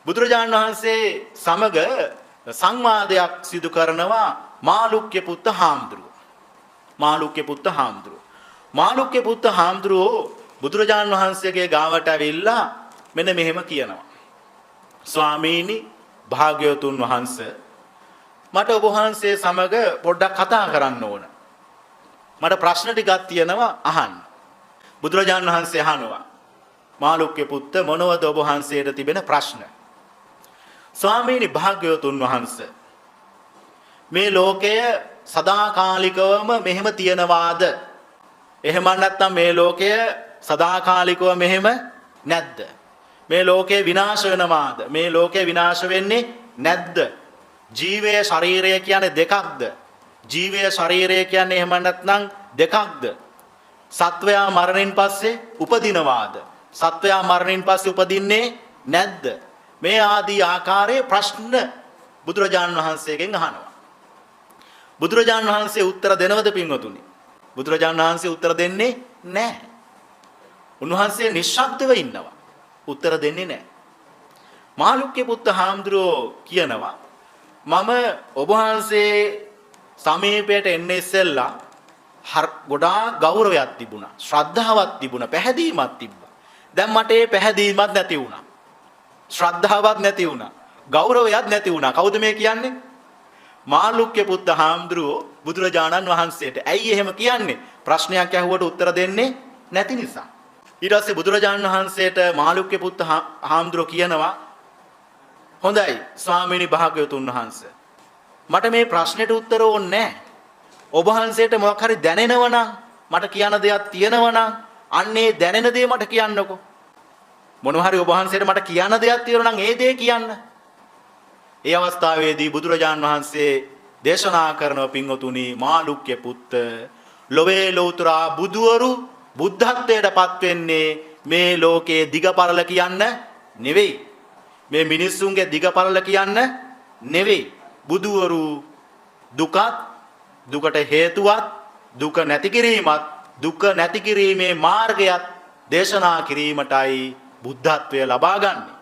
බුදුරජාණන් වහන්සේ සමග සංවාදයක් සිදු කරනවා මාළුක්‍ය පුත්ත හාමුදුරුවෝ. මාළුක්‍ය පුත්ත හාමුදුරුවෝ බුදුරජාණන් වහන්සේගේ ගාවට ඇවිල්ලා මෙන්න මෙහෙම කියනවා. ස්වාමීනි භාග්‍යවතුන් වහන්සේ මට ඔබ වහන්සේ සමග පොඩ්ඩක් කතා කරන්න ඕන. මට ප්‍රශ්න ටිකක් තියෙනවා අහන්න. බුදුරජාණන් වහන්සේ අහනවා මාළුක්‍ය පුත්ත මොනවද ඔබ වහන්සේට තිබෙන ප්‍රශ්න? ස්වාමීනි භාග්‍යවතුන් වහන්සේ මේ ලෝකය සදාකාලිකවම මෙහෙම තියනවාද? එහෙම නැත්නම් මේ ලෝකය සදාකාලිකව මෙහෙම නැද්ද? මේ ලෝකේ විනාශ වෙනවාද? මේ ලෝකේ විනාශ වෙන්නේ නැද්ද? ජීවය ශරීරය කියන්නේ දෙකක්ද? ජීවය ශරීරය කියන්නේ එහෙම නැත්නම් දෙකක්ද? සත්වයා මරණයෙන් පස්සේ උපදිනවාද? සත්වයා මරණයෙන් පස්සේ උපදින්නේ නැද්ද? මේ ආදී ආකාරයේ ප්‍රශ්න බුදුරජාණන් වහන්සේගෙන් අහනවා. බුදුරජාණන් වහන්සේ උත්තර දෙනවද පින්වතුනි? බුදුරජාණන් වහන්සේ උත්තර දෙන්නේ නැහැ. උන්වහන්සේ නිශ්ශබ්දව ඉන්නවා. උත්තර දෙන්නේ නැහැ. මාළුක්‍ය පුත්ත හාමුදුරුවෝ කියනවා මම ඔබ වහන්සේ සමීපයට එන්න ඉස්සෙල්ලා ගොඩාක් ගෞරවයක් තිබුණා, ශ්‍රද්ධාවක් තිබුණා, පැහැදීමක් තිබ්බා. දැන් මට ඒ පැහැදීමක් නැති වුණා. ශ්‍රද්ධාවක් නැති වුණා. ගෞරවයක් නැති වුණා. කවුද මේ කියන්නේ? මාළුක්‍ය පුත්ත හාමුදුරුවෝ බුදුරජාණන් වහන්සේට. ඇයි එහෙම කියන්නේ? ප්‍රශ්නයක් ඇහුවට උත්තර දෙන්නේ නැති නිසා. ඊට පස්සේ බුදුරජාණන් වහන්සේට මාළුක්‍ය පුත්ත හාමුදුරුවෝ කියනවා හොඳයි ස්වාමීනි භාග්‍යවතුන් වහන්සේ මට මේ ප්‍රශ්නෙට උත්තර ඕනේ නැහැ. ඔබ වහන්සේට මොකක් හරි දැනෙනවා නම් මට කියන්න දෙයක් තියෙනවා නම් අන්නේ දැනෙන දේ මට කියන්නකෝ. මොනවා හරි ඔබ වහන්සේට මට කියන්න දෙයක් තියෙනවා නම් ඒ දේ කියන්න. ඒ අවස්ථාවේදී බුදුරජාණන් වහන්සේ දේශනා කරන පින්වතුනි මාළුක්‍ය පුත්ත ලොවේ ලෝතුරා බුදුවරු බුද්ධත්වයටපත් වෙන්නේ මේ ලෝකයේ දිගපරල කියන්න නෙවෙයි. මේ මිනිස්සුන්ගේ දිගපරල කියන්න නෙවෙයි. බුදුවරු දුකත් දුකට හේතුවත් දුක නැති කිරීමත් දුක නැති කිරීමේ මාර්ගයත් දේශනා කිරීමටයි බුද්ධත්වය ලබා ගන්නේ.